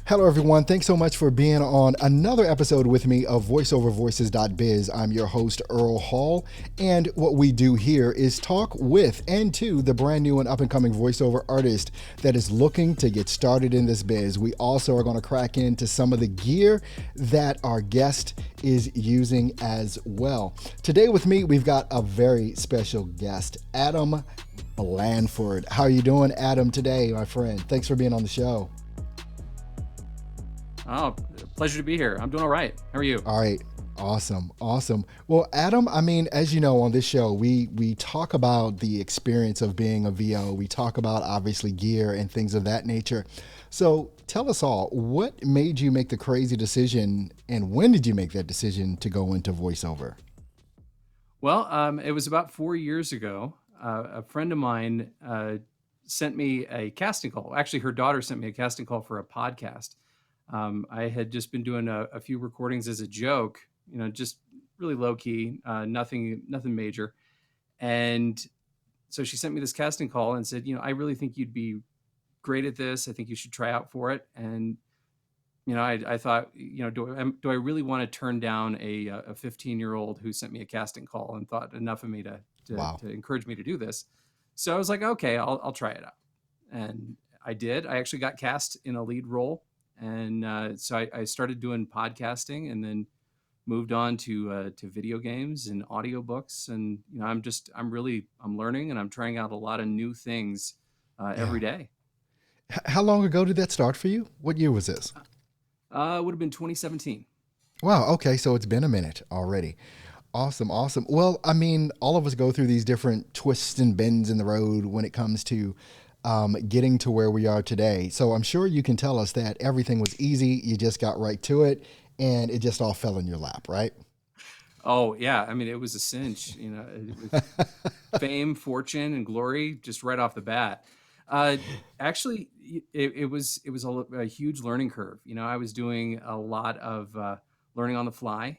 Hello, everyone. Thanks so much for being on another episode with me of VoiceOverVoices.biz. I'm your host, Earl Hall, and what we do here is talk with and to the brand new and up-and-coming voiceover artist that is looking to get started in this biz. We also are going to crack into some of the gear that our guest is using as well. Today with me, we've got a very special guest, Adam Blanford. How are you doing, Adam, today, my friend? Thanks for being on the show. Oh, pleasure to be here. I'm doing all right. How are you? All right. Awesome. Well, Adam, I mean, as you know, on this show, we talk about the experience of being a VO. We talk about obviously gear and things of that nature. So tell us all, what made you make the crazy decision and when did you make that decision to go into voiceover? Well, it was about 4 years ago. A friend of mine sent me a casting call. Actually, her daughter sent me a casting call for a podcast. I had just been doing a few recordings as a joke, just really low key, nothing major. And so she sent me this casting call and said, I really think you'd be great at this. I think you should try out for it. And, I thought, do I really want to turn down a 15-year-old who sent me a casting call and thought enough of me to Wow. encourage me to do this? So I was like, okay, I'll try it out. And I did. I actually got cast in a lead role. And so I started doing podcasting and then moved on to video games and audiobooks. And, I'm learning and I'm trying out a lot of new things every Yeah. day. How long ago did that start for you? What year was this? It would have been 2017. Wow. Okay. So it's been a minute already. Awesome. Well, I mean, all of us go through these different twists and bends in the road when it comes to getting to where we are today. So I'm sure you can tell us that everything was easy. You just got right to it and it just all fell in your lap, right? Oh, yeah. I mean, it was a cinch, it was fame, fortune, and glory just right off the bat. Actually, it was a huge learning curve. I was doing a lot of learning on the fly.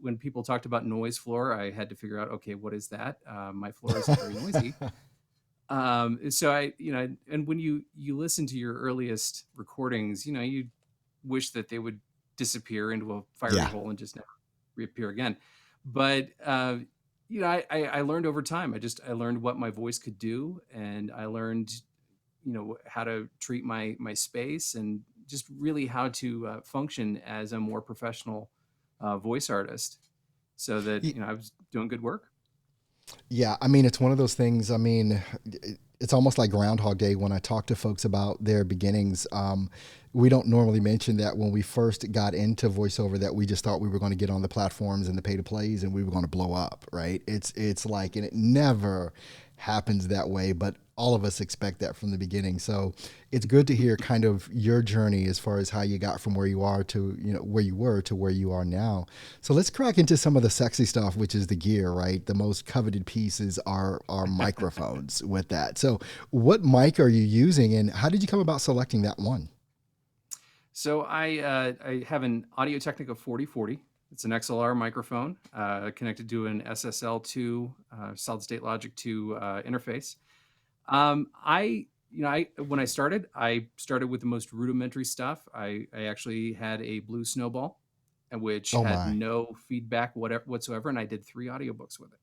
When people talked about noise floor, I had to figure out, okay, what is that? My floor is very noisy. So and when you listen to your earliest recordings, you wish that they would disappear into a fiery Yeah. hole and just never reappear again. But I learned over time. I learned what my voice could do, and I learned, how to treat my space, and just really how to function as a more professional voice artist, so that Y- I was doing good work. Yeah. I mean, it's one of those things. I mean, it's almost like Groundhog Day when I talk to folks about their beginnings. We don't normally mention that when we first got into voiceover that we just thought we were going to get on the platforms and the pay to plays and we were going to blow up, right? It's like, and it never happens that way, but all of us expect that from the beginning. So it's good to hear kind of your journey as far as how you got from where you are to, where you were to where you are now. So let's crack into some of the sexy stuff, which is the gear, right? The most coveted pieces are microphones with that. So what mic are you using and how did you come about selecting that one? So I have an Audio-Technica 4040. It's an XLR microphone connected to an SSL2 solid state logic 2 interface. When I started with the most rudimentary stuff. I actually had a Blue Snowball, which Oh had my. no feedback whatsoever, and I did 3 audiobooks with it.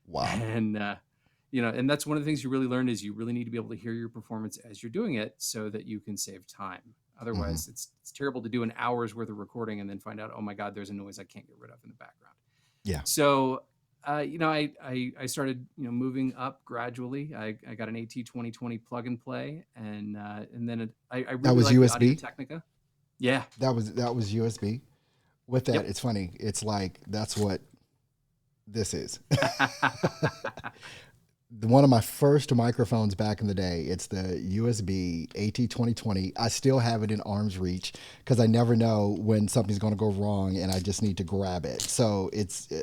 Wow. And and that's one of the things you really learn is you really need to be able to hear your performance as you're doing it so that you can save time. Hmm. Otherwise, it's terrible to do an hour's worth of recording and then find out, oh my God, there's a noise I can't get rid of in the background. Yeah. So, I started, moving up gradually. I got an AT 2020 plug and play, and then I That really was like the Audio USB. Technica. Yeah. That was USB. With that, Yep. it's funny. It's like that's what this is. One of my first microphones back in the day. It's the USB AT 2020. I still have it in arm's reach because I never know when something's going to go wrong and I just need to grab it. So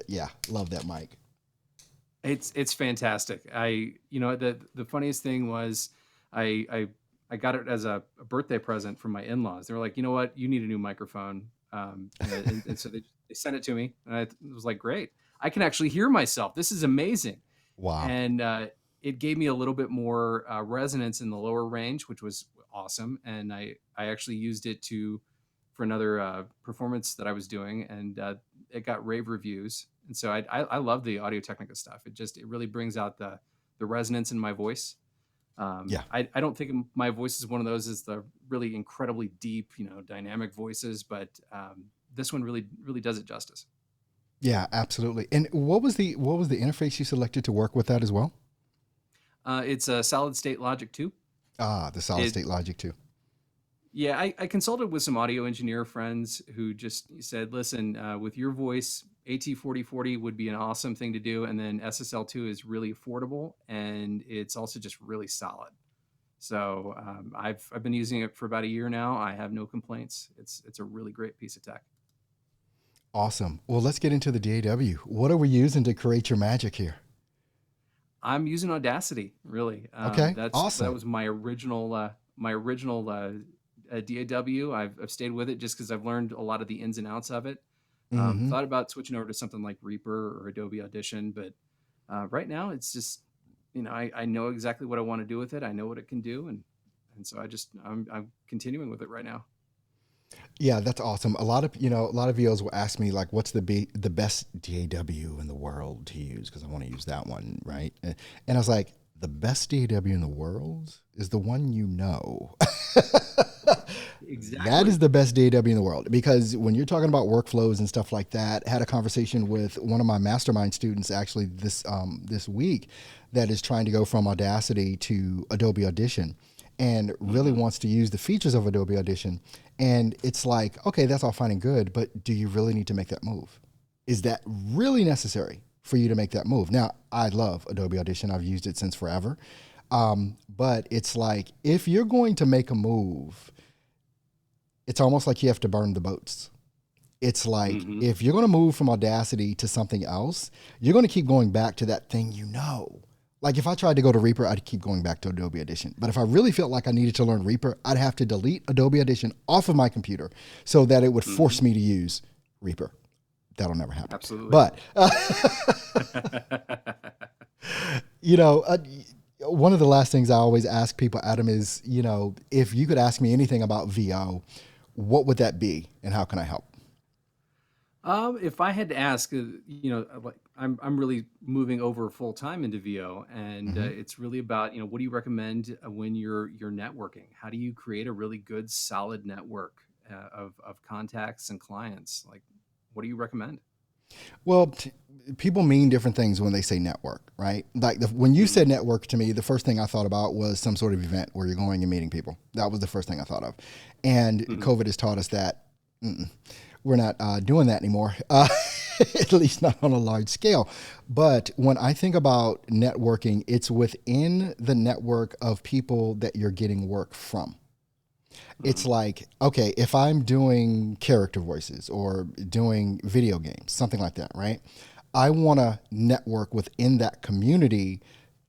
yeah, love that mic. It's fantastic. The funniest thing was I got it as a birthday present from my in-laws. They were like, you know what, you need a new microphone. And so they sent it to me, and I was like, great, I can actually hear myself. This is amazing. Wow. And it gave me a little bit more resonance in the lower range, which was awesome. And I actually used it for another performance that I was doing, and it got rave reviews. And so I love the Audio Technica stuff. It really brings out the resonance in my voice. Yeah. I don't think my voice is one of those is the really incredibly deep, dynamic voices, but this one really does it justice. Yeah, absolutely. And what was the interface you selected to work with that as well? It's a Solid State Logic 2. Ah, the solid It state logic too. Yeah, I consulted with some audio engineer friends who just said, listen, with your voice, AT4040 would be an awesome thing to do. And then SSL2 is really affordable, and it's also just really solid. So I've been using it for about a year now. I have no complaints. It's a really great piece of tech. Awesome. Well, let's get into the DAW. What are we using to create your magic here? I'm using Audacity, really. Okay, That awesome. was my original DAW. I've stayed with it just because I've learned a lot of the ins and outs of it. Hmm. Thought about switching over to something like Reaper or Adobe Audition, but right now it's just, I know exactly what I want to do with it. I know what it can do, and so I'm continuing with it right now. Yeah, that's awesome. A lot of VOs will ask me like, "What's the best DAW in the world to use?" Because I want to use that one, right? And I was like, "The best DAW in the world is the one you know." That is Exactly. the best DAW in the world, because when you're talking about workflows and stuff like that, I had a conversation with one of my mastermind students actually this week that is trying to go from Audacity to Adobe Audition and really Hmm. wants to use the features of Adobe Audition. And it's like, okay, that's all fine and good, but do you really need to make that move? Is that really necessary for you to make that move? Now, I love Adobe Audition. I've used it since forever. But it's like, if you're going to make a move, it's almost like you have to burn the boats. It's like, Hmm. if you're going to move from Audacity to something else, you're going to keep going back to that thing you know. Like if I tried to go to Reaper, I'd keep going back to Adobe Audition. But if I really felt like I needed to learn Reaper, I'd have to delete Adobe Audition off of my computer so that it would Hmm. force me to use Reaper. That'll never happen. Absolutely. But, you know, uh, one of the last things I always ask people, Adam, is, if you could ask me anything about VO, what would that be and how can I help? If I had to ask, like I'm really moving over full time into VO, and Hmm. it's really about, what do you recommend when you're networking? How do you create a really good, solid network of contacts and clients? Like, what do you recommend? Well, people mean different things when they say network, right? Like when you Hmm. said network to me, the first thing I thought about was some sort of event where you're going and meeting people. That was the first thing I thought of. And Hmm. COVID has taught us that we're not doing that anymore, at least not on a large scale. But when I think about networking, it's within the network of people that you're getting work from. It's Hmm. like, okay, if I'm doing character voices or doing video games, something like that, right? I want to network within that community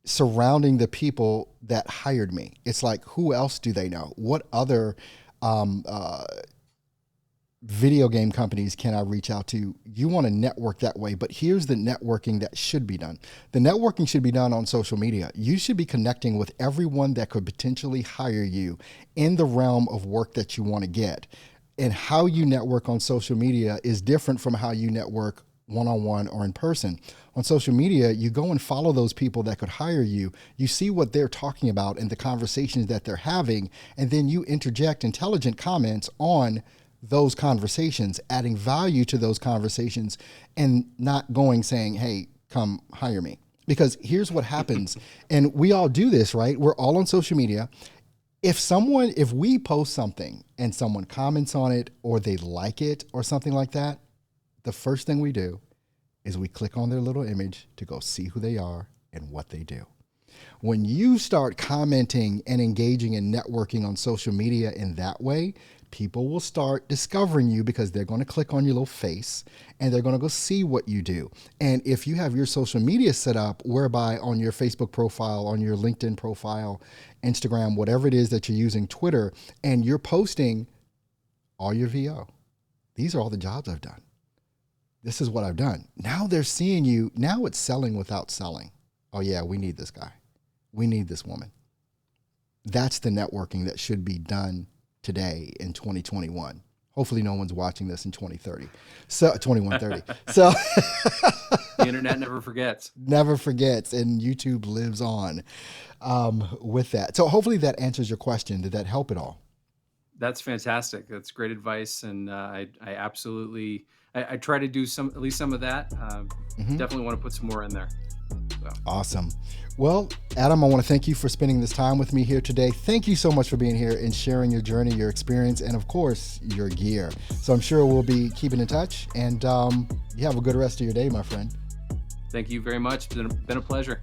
surrounding the people that hired me. It's like, who else do they know? What other um, uh, video game companies can I reach out to? You want to network that way, but here's the networking that should be done. The networking should be done on social media. You should be connecting with everyone that could potentially hire you in the realm of work that you want to get. And how you network on social media is different from how you network one on one or in person. On social media, you go and follow those people that could hire you. You see what they're talking about and the conversations that they're having, and then you interject intelligent comments on those conversations, adding value to those conversations, and not going saying, hey, come hire me. Because here's what happens, and we all do this, right? We're all on social media. If we post something and someone comments on it or they like it or something like that, the first thing we do is we click on their little image to go see who they are and what they do. When you start commenting and engaging in networking on social media in that way, people will start discovering you because they're going to click on your little face and they're going to go see what you do. And if you have your social media set up whereby on your Facebook profile, on your LinkedIn profile, Instagram, whatever it is that you're using, Twitter, and you're posting all your VO, these are all the jobs I've done. This is what I've done. Now they're seeing you. Now it's selling without selling. Oh, yeah, we need this guy. we need this woman. That's the networking that should be done today in 2021. Hopefully no one's watching this in 2030. So 2130. So the internet never forgets. Never forgets, and YouTube lives on with that. So hopefully that answers your question. Did that help at all? That's fantastic. That's great advice. And I absolutely, I try to do at least some of that. Definitely want to put some more in there. So. Awesome. Well, Adam, I want to thank you for spending this time with me here today. Thank you so much for being here and sharing your journey, your experience, and of course, your gear. So I'm sure we'll be keeping in touch, and you have a good rest of your day, my friend. Thank you very much. It's been a pleasure.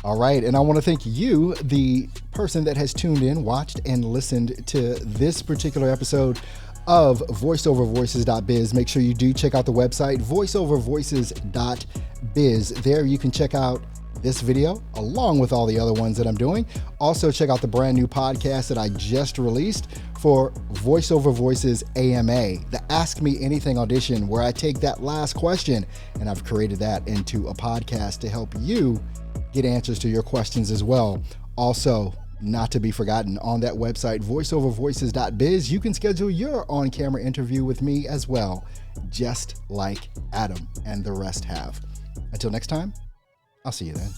All right. And I want to thank you, the person that has tuned in, watched, and listened to this particular episode of voiceovervoices.biz. Make sure you do check out the website, voiceovervoices.biz. There you can check out this video along with all the other ones that I'm doing. Also check out the brand new podcast that I just released for VoiceOver Voices AMA, the Ask Me Anything audition, where I take that last question and I've created that into a podcast to help you get answers to your questions as well. Also, not to be forgotten, on that website, voiceovervoices.biz, you can schedule your on-camera interview with me as well, just like Adam and the rest have. Until next time, I'll see you then.